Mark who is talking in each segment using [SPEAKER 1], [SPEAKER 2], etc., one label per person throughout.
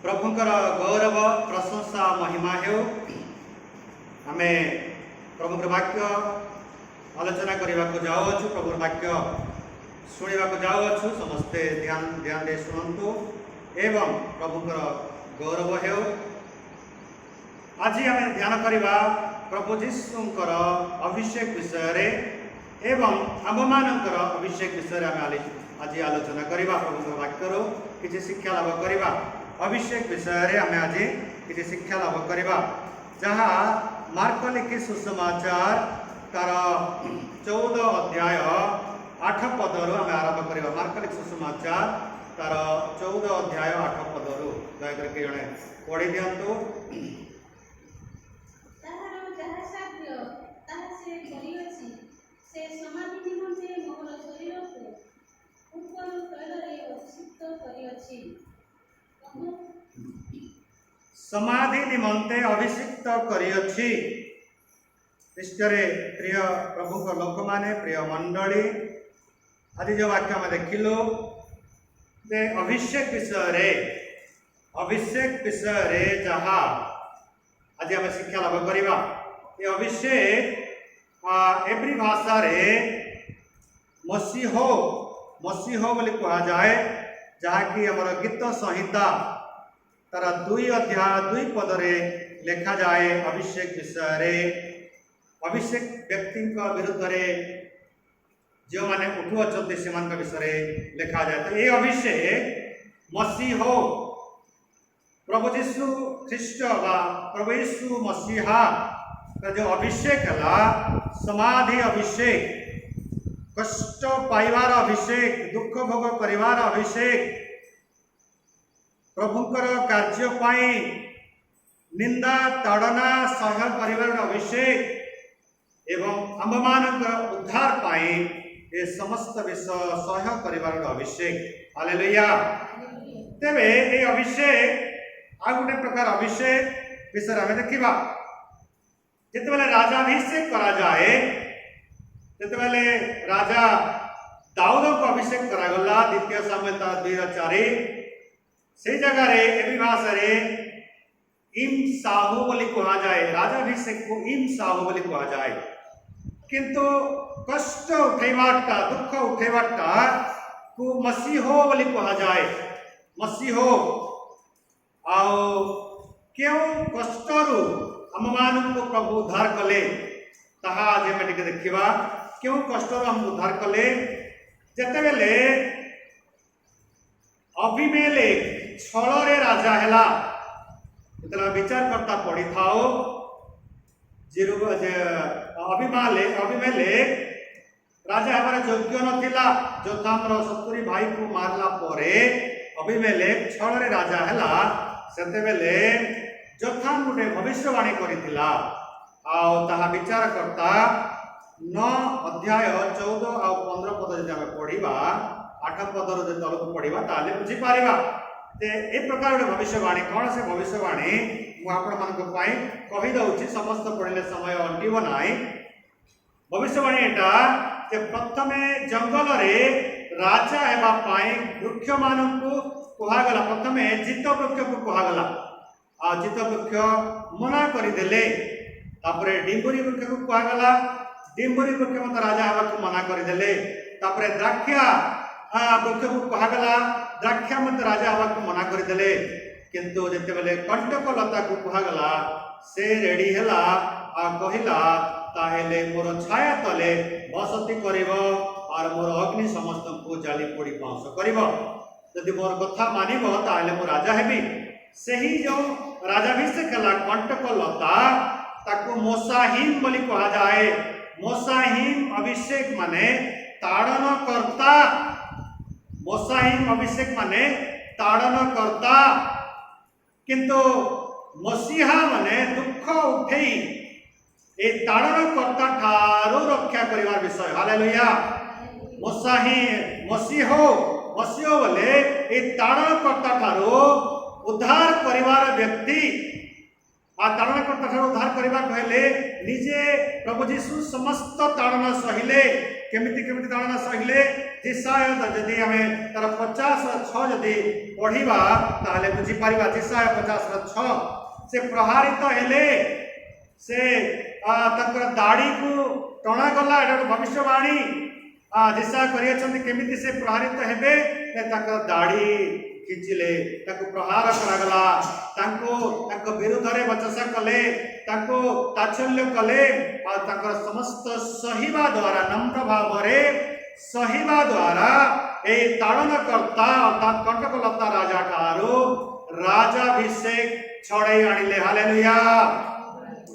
[SPEAKER 1] प्रभुंकर गौरव प्रशंसा महिमा हो। आमे प्रभुर वाक्य आलोचना करने को जाऊँ, प्रभुर वाक्य शुणा जाऊँ। समस्ते ध्यान ध्यान दे शुणु एवं प्रभुंकर गौरव हो। आज आम ध्यान करवा प्रभु जीशुंकर अभिषेक विषय एवं आम मानकर अभिषेक विषय आज आलोचना करवा। प्रभुंकर वाक्यर किसी शिक्षा लाभ करवा। अभिषेक विषय आम आज किसी शिक्षा लाभ करवा, जहाँ मार्क लिखि सुसमाचार तार 14 अध्याय 8 पदर आम आरंभ करवा। मार्क लिखि सुसमाचार तार 14 अध्याय 8 पदर दयाकर कि जड़े पढ़ी दिंतु। समाधि निमंते अभिषिक्त करियछि। इष्टरे प्रिय प्रभु को लोक माने प्रिय मंडली, आज जो वाक्य में देखिलु जे अभिषेक विषय रे जहाँ आज आम शिक्षा लाभ करवा। ये अभिषेक एवरी भाषा रे मसीहो बोली कहा जाए, जहाँकि आमर गीत संहिता तार 2 अध्याय 2 पदरे लेखा जाए। अभिषेक विषय रे अभिषेक व्यक्ति विरुद्ध रे जो माने उठु अच्छे से विषय लेखा जाए। तो ये अभिषेक मसीहो प्रभु जीशु ख्रीष्ट बा प्रभु यीशु मसीहा का जो अभिषेक है, समाधि अभिषेक, कष्ट पाइबार अभिषेक, दुख भोग करिवार अभिषेक, प्रभुंकर कार्य पाई निंदा ताड़ना सह करिवार अभिषेक एवं आममानकर उद्धार पाई ये समस्त विषय सह करिवार अभिषेक। हालेलुया। तेबे ये अभिषेक आ गोटे प्रकार अभिषेक विषय आम देखा। जितेबाला राजाभिषेक करा जाए, जितेबाला राजा दाऊद को अभिषेक करागला 2 सामुएल 2:4 से जगह ए भाषा रे इम साहू बोली कहा जाए। राजाभिषेक को इम साहू बोली कहा जाए, किंतु कष्ट उठेबाटा दुख उठेबाटा को मसीहो बोली कहा जाए। मसीहो आओ क्यों कष्टरू आम मान को प्रभु उद्धार कले ताहा आज आम टिके देखिबा। क्यों कष्टरू हम उद्धार कले? जेतेबेले अभिमेलेक छलरे राजा हैला, जेतेबेले विचार करता पढ़ी थाओ अभिमेलेक राजा हमारे योग्य नथिला। जोतामर 70 भाई को मारला परे अभिमेलेक छलरे राजा हैला। सेतेबेले जोताम गोटे भविष्यवाणी करिथिला। आउ ताहा विचार करता 9 अध्याय 14 आ 15 पद जदि आम पढ़िबा, 8 पदर जदि तलक पढ़िबा ताले बुझी पारिबा जे ए प्रकार गोटे भविष्यवाणी कौन से भविष्यवाणी मु आपण मानक पई कहि दउछि। समस्त पढ़िले समय अंटिब नाही। भविष्यवाणी एटा जे प्रथमे जंगल रे राजा हेबा पई वृक्ष मानकु कहा गला। प्रथमे जित वृक्ष को कहा गला, आ जित वृक्ष मना करि देले। तापरे डिंबुरी वृक्ष को कहा गला, डिंबुरी वृक्ष मत राजा हेबा को मना करि देले। तापरे द्राक्षा वृक्ष को कहा गला, द्राक्षा मत राजा हेबा को मना करि देले। किंतु जेते बेले कंटक लता को कहा गला, से रेडी हैला आ कहिला ताहेले मोर छाया तले बसती करिवो और मोर अग्नि समस्त को जाली पोड़ी पांस करिवो। यदि मोर कथा मानिबो ताहेले मो राजा हेबी। सही जो राजाभिषेक कला कंटक लता ताको मोसाहीम बोली कहा जाए। मोसाहीम अभिषेक माने ताड़न कर्ता। मोसाहीम अभिषेक माने ताड़न कर्ता, किंतु मसीहा माने दुख उठेई ए ताड़न कर्ता ठारो रक्षा करिवार विषय। हालेलुया। मसीहो बोले ए ताड़न कर्ता ठारो उद्धार करिवार व्यक्ति। आ ताड़न कर्ता ठारो उद्धार करिवा कहले निजे प्रभु जीशु समस्त ताड़न सहिले केमिति केमिति ताड़ना सहिले जिसाय जदि आमे तार 50 जदि पढ़िबा ताहले बुझी परिबा जिसाय 50 से प्रहारित हेले से तकर दाढ़ी को टणा गला एटा भविष्यवाणी जिसा करियछन्ति केमिति से प्रहारित हेबे तकर दाढ़ी खिचिले ताको प्रहार करागला ताको विरुद्ध रे बचसा कले ताको ताच्छल्य कले ताकर समस्त सहिबा द्वारा नम्र भाव रे सहिबा द्वारा ए ताड़नकर्ता अर्थात कंटकलता राजा ठारो राजाभिषेक छड़ाई आनिले हालेलुया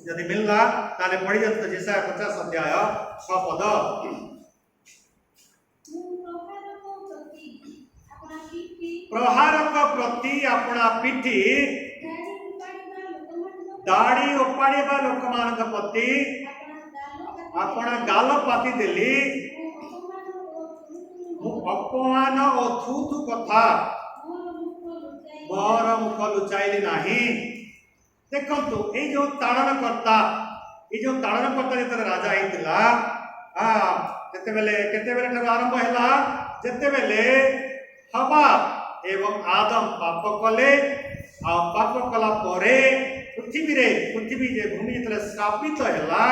[SPEAKER 1] यदि मिलला ताले पढ़ी जंत जिसा 50 अध्याय 6 पद प्रहारक प्रति अपना पिठी दाढ़ी उपाड़िबा लोक मानक प्रति अपना गाल पाति देली अपमान और थू थू कथा मोर मुख लुचाइली नाही देखंतु ए जो ताड़नकर्ता जते राजा आइतिला केतेबेले ठार आरंभ हैला जेतेबेले हवा एवं आदम पाप कले पाप कला परे पृथ्वी जे भूमि जतले श्रापित हैला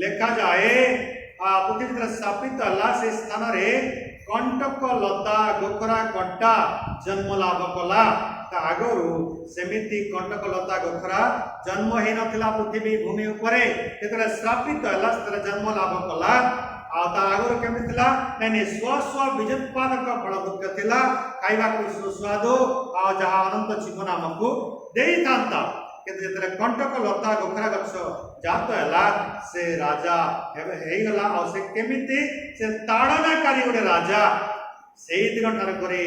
[SPEAKER 1] लेखा जाए पृथ्वी जतले श्रापित हैला से स्थान रे कंटक लता गोखरा कट्टा जन्म लाभ कला आगरू सेमिति कंटक लता गोखरा जन्म ही नथिला पृथ्वी भूमि उपरे जतले श्रापित हैला से जन्म लाभ कला आगुर केमी नहीं स्व स्व बीजोत्पादक फल वृक्ष थिला खाइबा को सुस्वादु जहाँ अनंत जीवन आमको देई थांता किंतु जतरे कंटक लता गोखरा गछ जात हैला से राजा हे गला और से केमिति से ताड़नाकारी गोटे राजा से दिन ठार करे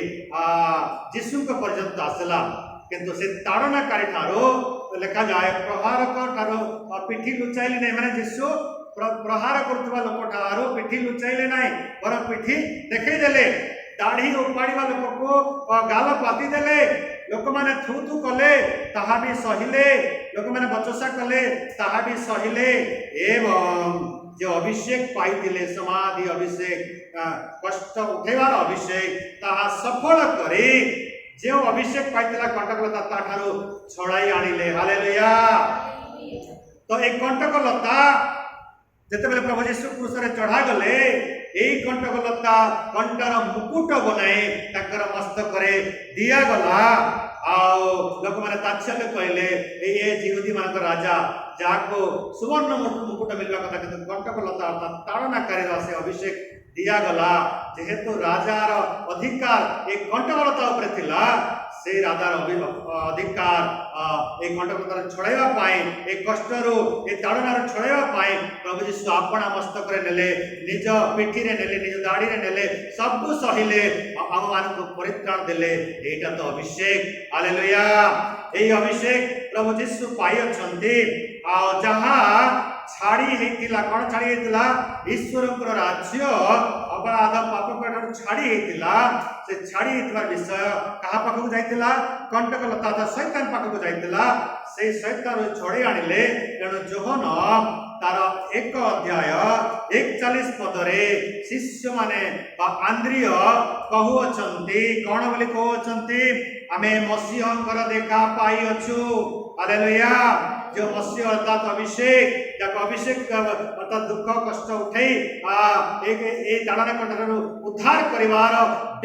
[SPEAKER 1] जीशु को पर्यंत आसला किंतु से ताड़नाकारी ठारो लेखा जाए प्रहारक ठारो पिठी लुचाइली नहीं माने जीशु प्रहार करुवा लोक ठारो पिठी लुचाइले नहीं बर पिठी देखई देले दाढ़ी उपाड़िबा लोक को गाल पाति देले लोक माने थू थू कले ताहा भी सहिले लोक माने बचसा कले ताहा भी सहिले एवं जो अभिषेक पाइतिले समाधि अभिषेक कष्ट उठेबार अभिषेक ताहा सफल करे जो अभिषेक पाइतिला कंटकलता ताठारो छड़ाई आनिले हालेलुया तो एक कंटकलता जितेबाला प्रभु यीशु क्रूस चढ़ा गले यही कंटकलता कंटार मुकुट बनाए ताकर मस्तक दिया गला लोक मैंने तात्सल्य कहले ये जिहुदी मान राजा जाको सुवर्ण मुकुट मिलवा कथा किंतु कंटकलता अर्थात ताड़नाकारी से अभिषेक दिया गला जेहेतु राजार अधिकार एक कंटकलता उपरे थिला से राजार अधिकार एक कंटकलता छड़ाइबा पाई एक कष्टरू ए ताड़नार छड़ाइबा पाई प्रभु यीशु आपणा मस्तक रे नेले निज पिठी रे नेले निज दाढ़ी रे नेले सब सहिले आम मान को परित्राण देले एटा तो अभिषेक हालेलुया ए अभिषेक प्रभु यीशु पाई अछंती जहाँ छाड़ी हेतिला कोन छाड़ी हेतिला ईश्वरकर राज्य अपराध पाप पेटर छाड़ी हेतिला से छाड़ी हेतबार विषय कहा पाखु जाइतिला कंटकलता था शैतान पाखु जाइतिला से शैतान छड़े आनिले तेणु जोहन तार 1 अध्याय 41 पदरे शिष्य माने आंद्रिय कहू अछंती कोन बोली कहू अछंती आमे मसीहंकर देखा पाई अछु हालेलुया जो मसीह अर्थात अभिषेक जाको अभिषेक अर्थात दुख कष्ट उठे एक ताड़ना कंटर उद्धार करिवार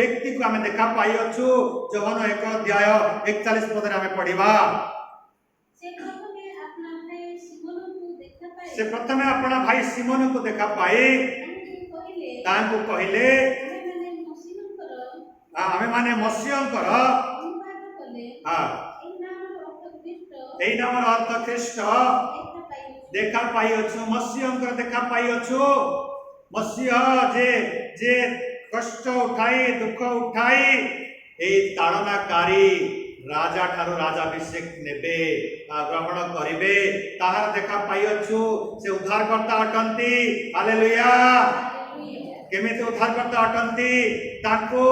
[SPEAKER 1] व्यक्ति को आमे देखा पाई अछु जोहन 1 अध्याय 41 पदरे आमे पढ़िबा से प्रथमे अपना भाई सिमोन को देखा पाए तांको कहले आमे माने मसीहंकर एई नामर अर्थ ख्रीष्ट देखा पाई अछु मसीहंकर देखा पाई अछु मसीह जे जे कष्ट उठाई दुख उठाई एई ताड़नाकारी राजा ठारो राजाभिषेक नेबे ग्रहण करिवे ताहार देखा पाई अछु से उद्धारकर्ता अटंती हालेलुया केमिति उद्धारकर्ता अटंती ताको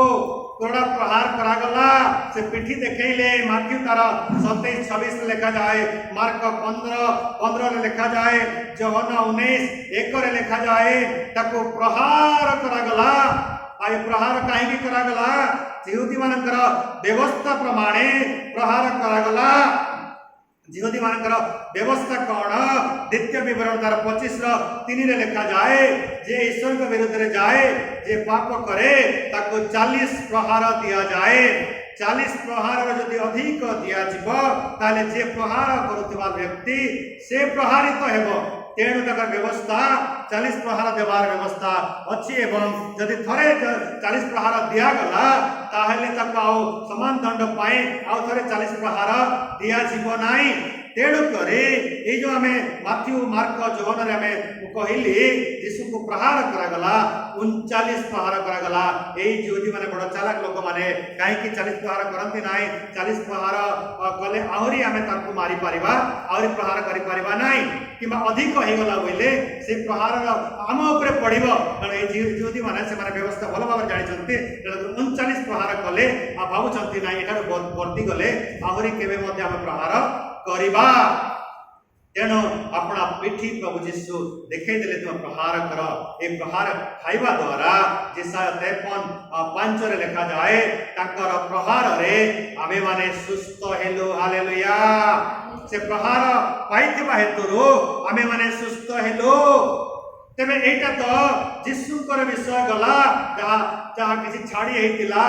[SPEAKER 1] कोड़ा प्रहार करागला से पिठी देखले माथ्यू तार 27-26 लिखा जाए, मार्क 15 लिखा जाए, यूहन्ना 19:1 लिखा जाए ताको प्रहार करागला। आय प्रहार कहीं करागला यहूदी मानकर व्यवस्था प्रमाणे प्रहार करागला। यहूदी मानकर व्यवस्था कौन द्वितीय विवरण तार 25:3 लिखा जाए जे ईश्वर के विरुद्ध रे जाए जे पाप करे ताको 40 प्रहार दिया जाए। 40 प्रहार जदि अधिक दिया ताले जे प्रहार करुवा व्यक्ति से प्रहारित हेबो। तेणु तक व्यवस्था 40 प्रहार देवार व्यवस्था अच्छी एवं जदि थरे 40 प्रहार दिगला ताहले तक आउ समान दंड पाए आउ थरे 40 प्रहार दिया जीव नाही। तेणु करे ये जो आम माथ्यू मार्क यूहन्ना रे आम कहली यीशु को प्रहार करागला 39 प्रहार करागला। यही यहूदी माने बड़ चालाक लोक माने कहीं 40 प्रहार करती ना। 40 प्रहार कले आहरी आम ताकू मारी पारिबा आहरी प्रहार करि पारिबा नाही किंबा अधिक हो गला बोले से प्रहार आम उपरे पड़िबो। कारण ए यहूदी माने से माने व्यवस्था भल भाव जानि छथि 39 प्रहार कले आ भाबुछथि ना एठार वर्ती गले आहरी केबे मध्ये आम प्रहार करिबा। तेणु अपना पिठी प्रभु जीशु देखई देले तुम प्रहार कर। ए प्रहार खाइबा द्वारा जिसा 53:5 रे लिखा जाए ताकर प्रहार रे आमे माने सुस्थ हेलु। हालेलुया। से प्रहार पाइथिबा हेतुरु आमे माने सुस्थ हेलु। तेबे एटा तो जीशुकर विषय गला जहाँ किसी छाड़ी हेतिला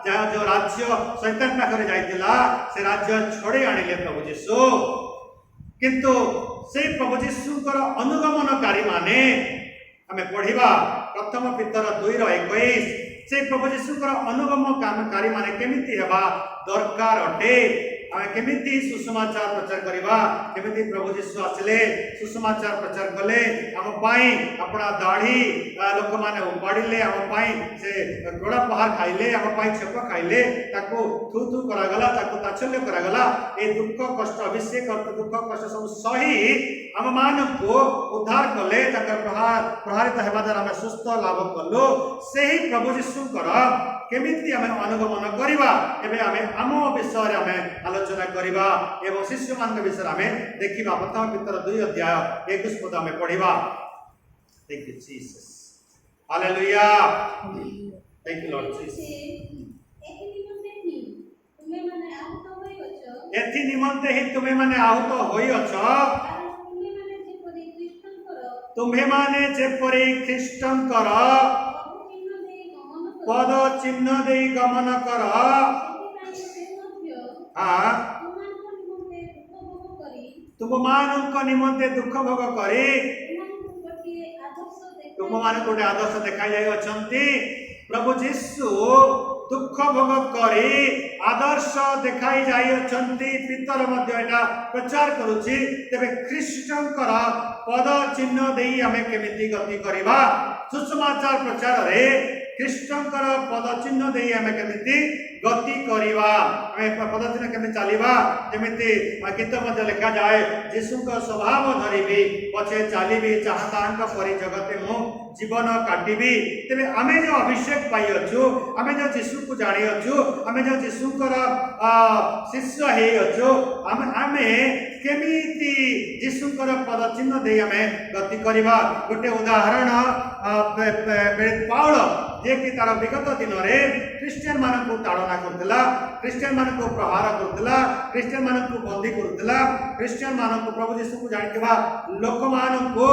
[SPEAKER 1] जहाँ जो राज्य शैतान पाखरे जाइतिला से राज्य छोड़े आनिले प्रभु जीशु। किंतु से प्रभु जीशुकर अनुगमनकारी माने हमें पढ़िबा प्रथम पीतर 2:21 से प्रभु जीशुकर अनुगमनकारी माने केमिति हेबा दरकार अटे। आमे केमिति सुसमाचार प्रचार करिबा केमिति प्रभु जीशु आसले सुसमाचार प्रचार कले हम पाई अपना दाढ़ी लोक माने उपाड़िले हम पाई से गोड़ा पहाड़ खाइले हम पाई छेप खाइले ताको थू थू करागला ताको ताचल्य करागला। ए दुख कष्ट अभिषेक दुख कष्ट सब सही हम मान को उद्धार कले ताकर प्रहारित हेबा द्वारा हम सुस्थ लाभ कलु। सही प्रभु जीशुकर केमिति आमे अनुगमन करिबा एबे आमे आम विषय रे आमे आलोचना करिबा एवं शिष्य मान विषय आमे देखिबा। प्रथम पीतर 2:21 पद आमे पढ़िबा। Thank you Jesus. Hallelujah. Thank you Lord Jesus. एथि निमंते ही तुमे माने आहुत होई अछ तुम्हे माने जेपरि ख्रीष्टंकर पद चिन्ह दे गमन कर। तुम मानक निमंते दुख भोग करी तुम मान गोटे आदर्श देखा जाय अछंती। प्रभु जीशु दुख भोग करी आदर्श देखाई जाय अछंती। पितर मध्य एटा प्रचार करूची। तेबे ख्रीष्टंकर पद चिन्ह देई आमे केमिति गति करिबा सुसमाचार प्रचार रे ख्रीष्टंकर पद चिन्ह देई आमे केमिति गति करिबा आमे पद चिन्ह केमिति चलिबा जेमिति गीत मध्ये लिखा जाए यीशुक स्वभाव धरिबी पछे चलिबी चाहतांक परि जगते मु जीवन काटिबी। तेबे आमे जो अभिषेक पाई अछु आमे जो यीशु को जानि अछु आमे जो यीशुकर शिष्य हे अछु आमे केमिति यीशुकर पद चिन्ह देई आमे गति करिबा। गोटे उदाहरण पाउल जे कि तार विगत दिन में क्रिश्चियन मान को ताड़ना करथिला क्रिश्चियन मान को प्रहार करथिला क्रिश्चियन मान को बंदी करथिला क्रिश्चियन मान को प्रभु यीशु को जानिथिबा लोक मान को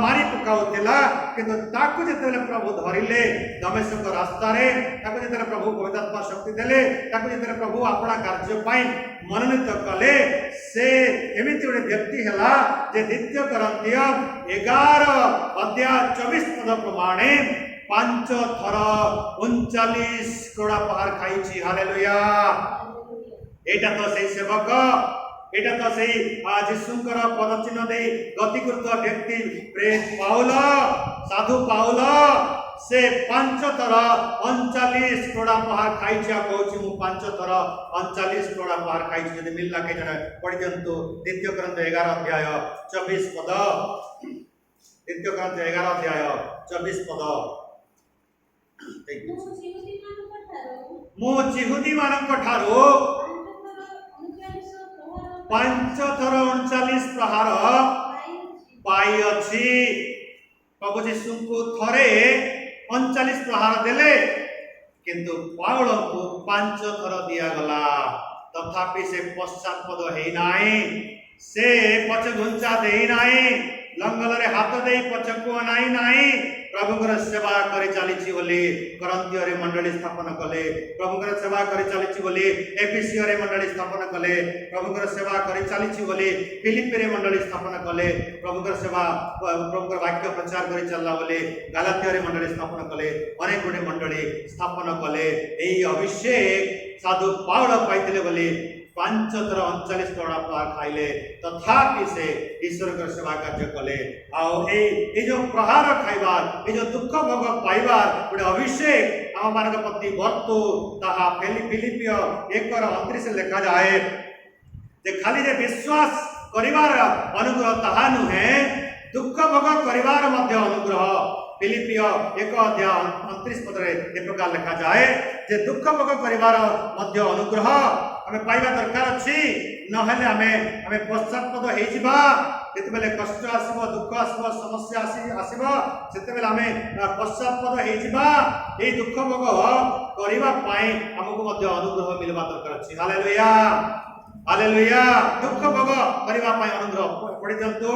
[SPEAKER 1] मारी पकाउथिला। किंतु ताकू जेतेले प्रभु धरिले दमेशक रास्ता रे ताकू जेतेले प्रभु पवित्र आत्मा शक्ति देले ताकू जेतेले प्रभु अपना कार्य पाई मनोनीत कले से एमिति गोटे व्यक्ति हैला जे द्वितीय करंतिय 11:24 पद प्रमाणे 5 थर 39 कोड़ा पहाड़ खाई। हालेलुया। एटा तो सही सेवक एटा तो सही जीशुकर पद चिन्ह दे गति करता व्यक्ति प्रेत पाउल साधु पाउल से 5 थर 39 कोड़ा पहाड़ खाई। कहूँ मु 5 थर 39 कोड़ा पहाड़ खाई। जब मिलला के जन पढ़ी दिंतु द्वितीय ग्रंथ 11:24 पद द्वितीय ग्रंथ 11:24 पद। मु जिहुदी मानक ठारो 5 थर 39 प्रहार पाई अछि। प्रभु यीशु को थरे 39 प्रहार देले किंतु पाउल को 5 थर दिया गला तथापि से पश्चात्पद हेई नाही से पछ घुंचा देई नाही लंगल रे हाथ देई पछकु नाही नाही प्रभुकर सेवा करी चलीछि बोली करंतिय रे मंडली स्थापन कले प्रभुकर सेवा करी चलीछि बोली एफिसी रे मंडली स्थापन कले प्रभुकर सेवा करी चलीछि बोली फिलिपी रे मंडली स्थापन कले प्रभुकर सेवा प्रभुकर वाक्य प्रचार करी चलला बोली गलातिया रे मंडली स्थापन कले अनेक गुडे मंडली स्थापन कले एई अभिषेक साधु पाउल पाइतिले बोली 5 थर 39 तोड़ा प्रहार खाइले तथापि से ईश्वर का सेवा कार्य कले आ जो प्रहार खाइबार जो दुख भोग पाइबार गोटे अभिषेक आम मान प्रति वर्तु ताहा फिलिपिय 1:29 लिखा जाए जे खाली जे विश्वास करिवार अनुग्रह ताहा नुहे दुख भोग करिवार मध्य अनुग्रह फिलिपिय 1:29 पदरे ए प्रकार लिखा जाए जे दुख भोग करिवार मध्य अनुग्रह हमें पाइबा दरकार अच्छी नहले हमें पश्चात्पद हो जिबा जेतेबेले कष्ट आसीबो दुख आसीबो समस्या आसीबो सेतेबेले हमें पश्चात्पद हो जिबा ए दुख भोग करिबा पाए हमको मध्य अनुग्रह मिलबा दरकार अच्छी हालेलुया हालेलुया दुख भोग करिबा पाए अनुग्रह पढ़ि जंतु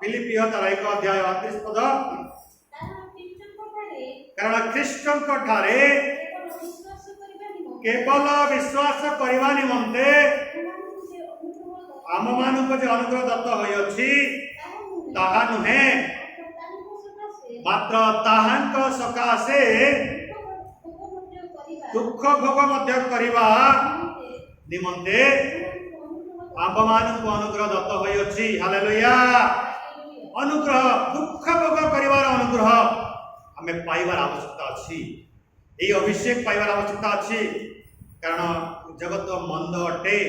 [SPEAKER 1] फिलिपिय 1:29 पद कारण ख्रीष्टन को ठारे केवल विश्वास करने निमंते आम मान को जो अनुग्रह दत्त होइछि ताहा नुहे मात्र ताहांक सकाशे दुख भोग मध्य करिबा निमंते आम मान को अनुग्रह दत्त होइछि हालेलुया अनुग्रह दुख भोग करिवार अनुग्रह हमें पाइबार आवश्यकता अछि एई अभिषेक पाइबार आवश्यकता अछि कारण जगत मंद अटे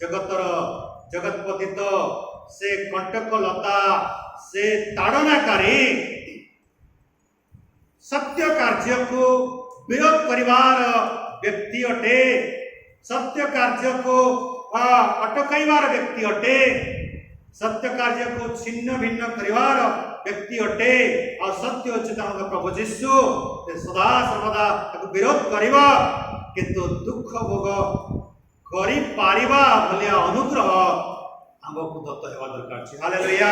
[SPEAKER 1] जगतर जगतपति तो से कंटक लता से ताड़नाकारी सत्य कार्य को विरोध करिवार व्यक्ति अटे सत्य कार्य को अटकाइबार व्यक्ति अटे सत्य कार्य को छिन्न भिन्न करिवार व्यक्ति अटे और सत्य उचित प्रभु यीशु सदा सर्वदा विरोध करिबा किंतु दुख भोग करि पारिबा भलिया अनुग्रह हमको दत्त हेबा दरकार छी हालेलुया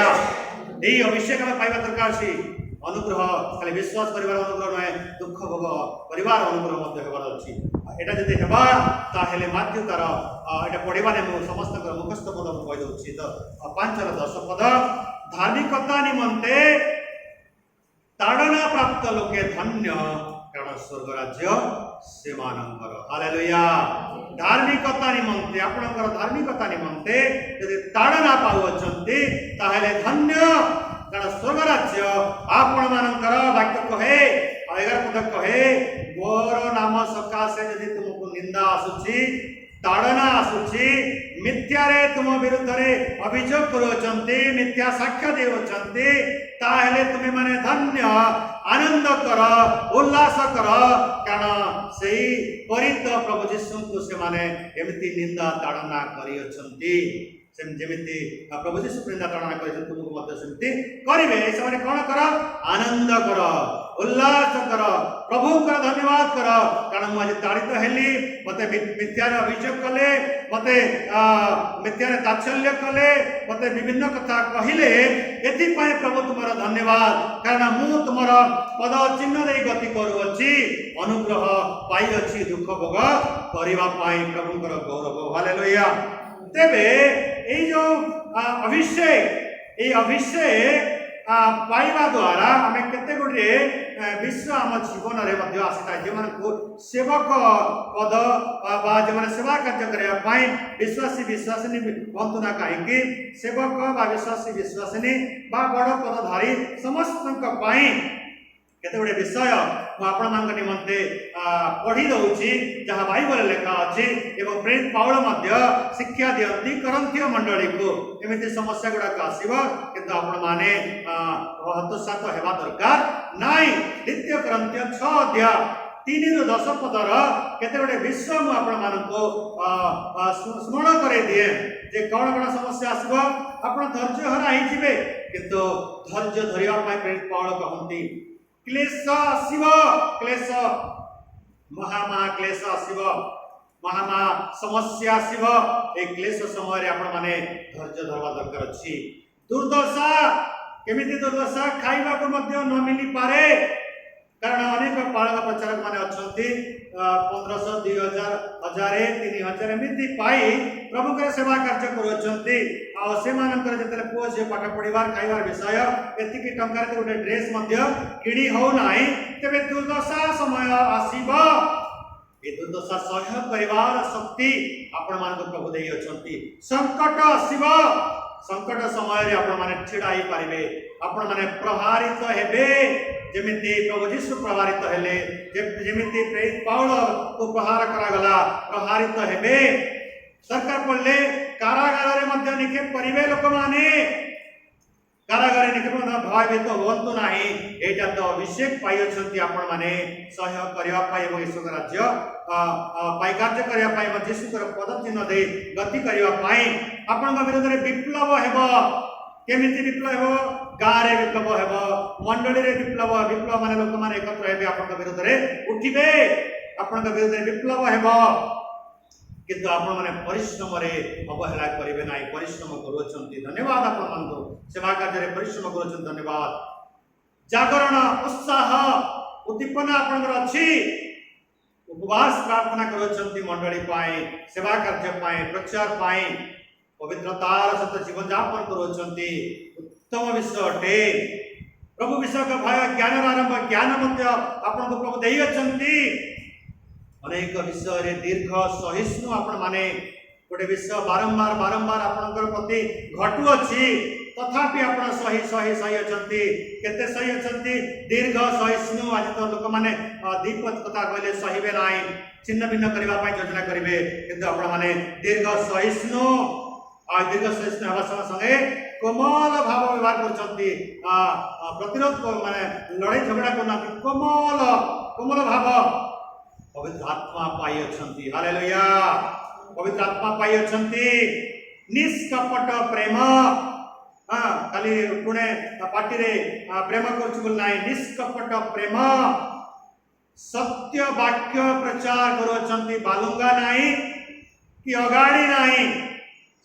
[SPEAKER 1] एई अभिषेक हम पाइबा दरकार छी अनुग्रह खाली विश्वास करिवार अनुग्रह नय दुख भोग करिवार अनुग्रह मध्य हेबार अछि एटा जदि हेबा ताहेले माध्यु तार एटा पढिबा ने समस्त मुखस्थ पद कहि दउछि तो 5:10 पद धार्मिकता निमंते ताड़ना प्राप्त लोके धन्य कारण स्वर्ग राज्य से मानकर हालेलुया धार्मिकता निमंते आपनकर धार्मिकता निमंते यदि ताड़ना पाउछंती ताहेले धन्य कारण स्वर्ग राज्य आपण मानकर वाक्य कहे 11 पद कहे मोर नाम सकाशे यदि तुमको निंदा आसुची ताड़ना आसुची मिथ्या रे तुम विरुद्ध रे अभियोग करोचंती मिथ्या साक्ष्य देउचंती ताहेले तुमे माने धन्य आनंद कर उल्लास कर कारण सेही परित प्रभु यीशु को से माने एमिति निंदा ताड़ना करियछंती जेमिति प्रभु यीशु निंदा ताड़ना करियछन तुमको मध्य सेमिति करिवे से कोन कर आनंद कर उल्लास कर प्रभु का धन्यवाद कर कारण मुझे ताड़ित हेली मते मिथ्या अभियोग कले मते मिथ्या तात्सल्य कले मते विभिन्न कथा कहिले एथि पय प्रभु तुमरा धन्यवाद कारण मु तुमरा पद चिन्ह दे गति करूअछि अनुग्रह पाई अछि दुख भोग करिवा पाई प्रभुकर गौरव हालेलुया तेबे ए जो अभिषेक पाइबा द्वारा आम केते गुडे विश्व आम जीवन रे मध्य आसीता जे मानको सेवक पद बा जे माने सेवा कार्य करया पाई विश्वासी विश्वासिनी बंतु ना काहेकि सेवक बा विश्वासी विश्वासिनी बा बड़ पदधारी समस्त पाई केते गुडे विषय आपण मानक निमंते पढ़ी दउछि जहा बाइबल लेखा अछि एवं प्रेरित पाउल मध्य शिक्षा दियंती करंथिय मंडली को एमिति समस्या गुडा आसीबो किंतु आपण माने हतोत्साहित हेबा दरकार नाइ द्वितीय करंथिय 6 अध्याय 3 ରୁ 10 पदर केते गोटे विषय मु आपण मानको स्मरण करे दिए जे कौन कौन समस्या आसबो आपण धैर्य हरा ही जिवे किंतु धैर्य धरिया पाए प्रेरित पावल कहंती क्लेश आसीबो क्लेश महा क्लेश आसीबो महा समस्या आसीबो ए क्लेश समय रे आपण माने धैर्य धरवा दरकार अछि दुर्दशा केमिति दुर्दशा खाइबा को मध्य न मिली पारे कारण अनेक पालक प्रचारक माने अछंती 1500 2000 1000 3000 एमिति पाई प्रभु के सेवा कार्य करूछंती आ से मानकर जतले पुओ से पाठ पढिबार खाइबार विषय एतिकी टंका रे गोटे ड्रेस मध्य किणी हो नाही तबे दुर्दशा समय आसीबो ए दुर्दशा सहय परिवार शक्ति आपण मान को प्रभु देई अछंती संकट आसीबो संकट समय रे आपण माने छिड़ाई पारिबे आपण माने प्रहारित हेबे जेमिति प्रभु यीशु प्रहारित हेले जेमिति प्रेरित पाउल को प्रहार करा गला प्रहारित हेबे सरकार पड़ले कारागार रे मध्य निक्षेप करिवे लोक माने कारागार निक्षेप मध्य भयभीत होंतु नाही एटा तो अभिषेक पाई अछंती आपण माने सहय करिया पाई एवं ईश्वर राज्य पाई कार्य करिया पाई एवं यीशु कर पद चिन्ह दे गति करिया पाई आपण विरोध रे विप्लव हेबो केमिति विप्लव हेबो गारे विप्लव हेबो मंडली रे विप्लव माने लोक माने एकत्र हेबे आपण विरोध रे उठिबे आपण विरोध रे विप्लव हेबो किंतु आपण माने परिश्रम रे अवहेला करिवे नाही परिश्रम करूछंती धन्यवाद आपण मानतो सेवा कार्य रे परिश्रम करूछंती धन्यवाद जागरण उत्साह उद्दीपना आपनकर अछि उपवास प्रार्थना करूछंती मंडली पाए सेवा कार्य पाए प्रचार पाए पवित्रतार सत जीवन यापन करूछंती उत्तम विषय अटे प्रभु विषय का भय ज्ञान आरंभ ज्ञान मध्य आपन को प्रभु देई अछंती अनेक विषय रे दीर्घ सहिष्णु आपण माने गोटे विषय बारंबार आपनकर प्रति घटु अछि तथापि आपण सही अछंती केते सही अछंती दीर्घ सहिष्णु आज तो लोक माने दीपत कथा कहले सहीबे नाही छिन्न भिन्न करबा पई योजना करिवे किंतु आपण माने दीर्घ सहिष्णु आ दीर्घ सहिष्णु हवा संगे कोमल भाव व्यवहार करछंती प्रतिरोध माने लड़ाई झगड़ा करना कोमल भाव पवित्र आत्मा पाई अछंती हालेलुया पवित्र आत्मा पाई अछंती निष्कपट प्रेम खाली पुणे पार्टी रे प्रेम करछु बोल नाही निष्कपट प्रेम सत्य वाक्य प्रचार करूछंती बालुंगा नाही कि अगाड़ी नाही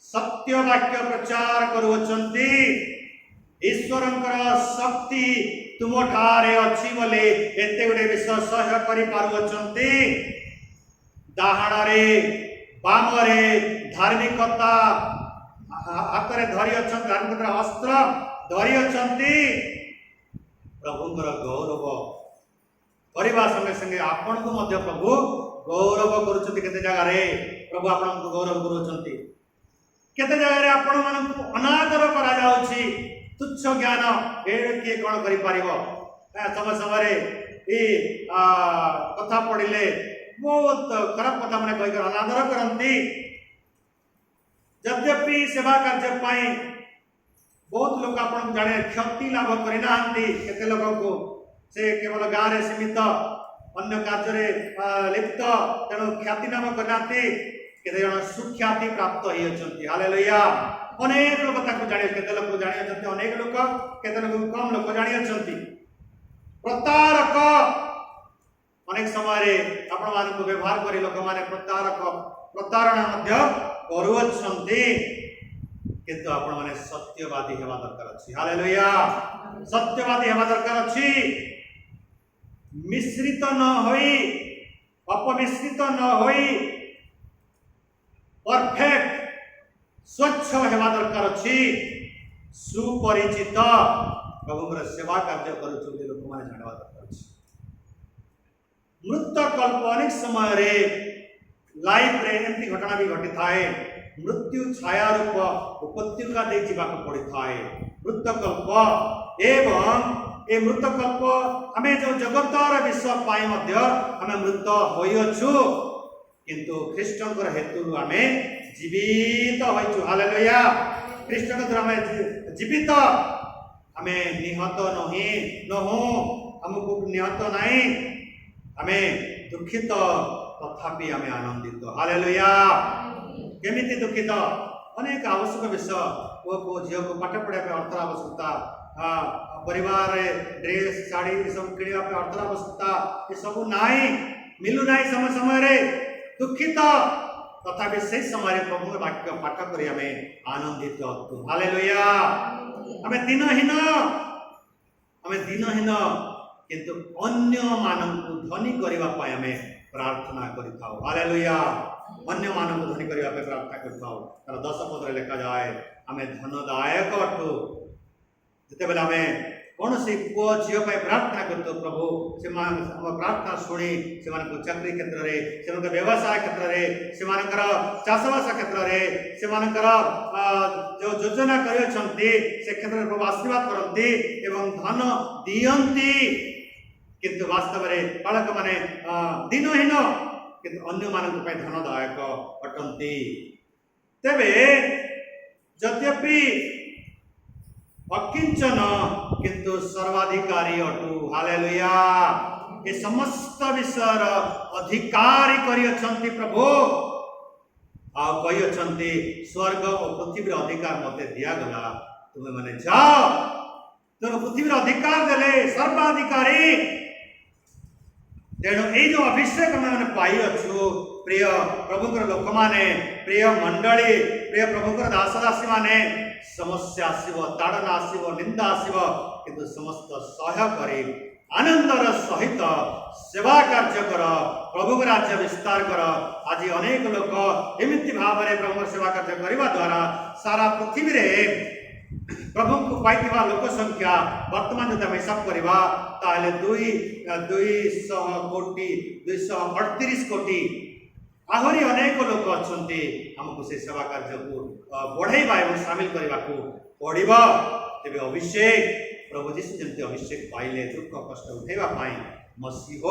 [SPEAKER 1] सत्य वाक्य प्रचार करूछंती ईश्वरंकर शक्ति तुम ठारे अछि बोले एते गुडे विश्वास सह करि पारुछंती दाहाण रे बाम रे धार्मिकता हाथ रे धरि अछंती धार्मिकता अस्त्र धरि अछंती प्रभुंकर गौरव करबा संगे संगे आपण को मध्य प्रभु गौरव करूछंती केते जगह रे प्रभु आपण को गौरव करूछंती केते जगह रे आपण मानन को अनादर करा जाउछि तुच्छ ज्ञान ए किए कौन करि पारिबो समय समय ए कथा पढ़िले बहुत खराब कथा माने कहि कर अनादर करंती यद्यपि सेवा कार्य पाई बहुत लोग आपन जाने क्षति लाभ करिनांती केते लोक को से केवल गाँ रे सीमित अन्य कार्य रे लिप्त तेणु ख्याति नाम करनांती केते जण सुख्याति प्राप्त होई अछंती हालेलुया अनेक लोक ताको जानि केते लोक जानि अछंती अनेक लोक केते लोक कम लोक जानि अछंती प्रतारक अनेक समय रे आपण मान को व्यवहार करी लोक माने प्रतारणा मध्य करू अछंती किंतु आपण माने सत्यवादी हेबा दरकार अछि हालेलुया सत्यवादी हेबा दरकार अछि मिश्रित न होई अपमिश्रित न होई परफेक्ट स्वच्छ हेबा दरकार अछि सुपरिचित प्रभुଙ୍କର सेवा कार्य करूछुले लोक माने जानवा दरकार अछि मृत कल्प अनेक समय रे लाइफ रे एमती घटना भी घटी थाए मृत्यु छाया रूप उपत्यका दे जीवा को पड़ी थाए मृत कल्प एवं ए मृत कल्प हमें जो जगतर विश्व पाई मध्य हमें मृत होई अछु किंतु ख्रीष्टंकर हेतु हमें जीवित होइछु हालेलुया ख्रीष्टंकर हमें जीवित हमें निहत नहीं न हो हमको निहत नहीं हमें दुखित तथापि आमे आनंदित हालेलुया केमिति दुखित अनेक आवश्यक विषय पुओ को झील को पाठ पढ़ा अर्थ आवश्यकता परिवार ड्रेस साड़ी सब किणवा अर्थ आवश्यकता ये सब नाई मिलू ना समय समय दुखित तथापि से समय प्रभु वाक्य पाठ करी आमे आनंदित हालेलुया आमे दिनहीन किंतु अन्य मानक धनी करने आमे प्रार्थना करिथाउ हालेलुया अन्य मानक धनी करने प्रार्थना करिथाउ तार 10 पद लिखा जाए आमे धनदायक अटू जिते बेले आमे कौन सी पुओ झील प्रार्थना करते प्रभु से प्रार्थना शुणी से चाकरी क्षेत्र में से व्यवसाय क्षेत्र में से चाषबास क्षेत्र में से जो योजना कर क्षेत्र में प्रभु आशीर्वाद करती एवं धन दियंती किंतु वास्तव में बालक माने दिनहीन किंतु अन्य मानक धनदायक अटंती तेबे यद्यपि अकिंचन किंतु सर्वाधिकारी अटू हालेलुया ये समस्त विषय अधिकारी करियछंती प्रभु आ कहियछंती स्वर्ग और पृथ्वी अधिकार मते दिया गला तुमे माने जाओ तुम पृथ्वी अधिकार देले सर्वाधिकारी तेणु ये जो अभिषेक मैंने पाई अच्छु प्रिय प्रभुकर लोक माने प्रिय मंडली प्रिय प्रभुकर दासदासी माने समस्या आसव ताड़ना आसव निंदा आसव किंतु समस्त सह्य करी आनंदर सहित सेवा कार्य कर प्रभु राज्य विस्तार कर आज अनेक लोक एमती भाव में प्रभु सेवा कार्य करने द्वारा सारा पृथ्वी रे प्रभु को पाई लोक संख्या वर्तमान जो हिसाब करवा 200 कोटी 238 कोटी आहरी अनेक लोक अच्छा आमको से सेवा कार्य को बढ़ाइबा और सामिल करने को पड़ो तेज अभिषेक प्रभु जीशु जमी अभिषेक पाइले दुख कष्ट उठेगा मसीह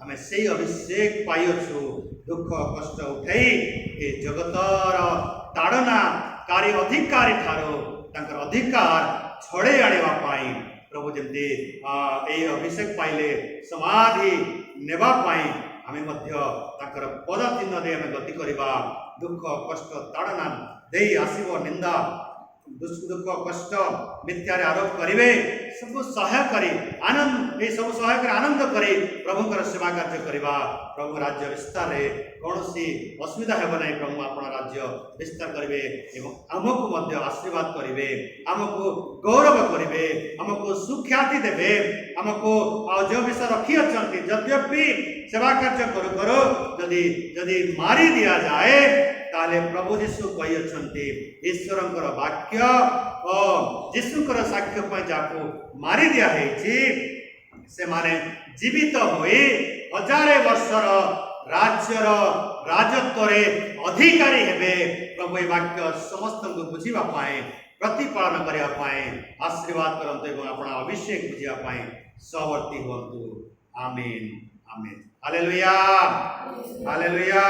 [SPEAKER 1] आम से अभिषेक पाइछु दुख कष्ट उठे ये जगतर ताड़ना कार्य अधिकारी ठारो तांकर अधिकार छड़े आने प्रभु जमी अभिषेक पाइले समाधि नेबापाई आमे मध्य ताकर पद चिन्ह दे आमे गति करबा दुख कष्ट ताड़ना दे आसीबो निंदा दुख कष्ट मिथ्या आरोप करेंगे सब सहाय करी आनंद ये सब सहाय कर आनंद करी प्रभुकर सेवा कार्य करवा प्रभु राज्य विस्तार रे कौन सी असुविधा हेब ना प्रभु आपण राज्य विस्तार करेंगे एवं आमको मध्य आशीर्वाद करेंगे आमको गौरव करेंगे आमको सुख्याति देवे आमको जो विषय रखी अच्छा यद्यपि सेवा कार्य करो करो जदि मारी दिया जाए ताले प्रभु जीशु कही ईश्वर वाक्य और जीशुकर साक्ष्य जाको मारी दिया से माने जीवित हुई 1000 वर्षर राज्यर राजत्व अधिकारी हेबे प्रभु ये वाक्य समस्त को बुझा प्रतिपालन करने आशीर्वाद करते अपना अभिषेक बुझापी सहवर्ती हूँ आमीन आमीन हालेलुया हालेलुया।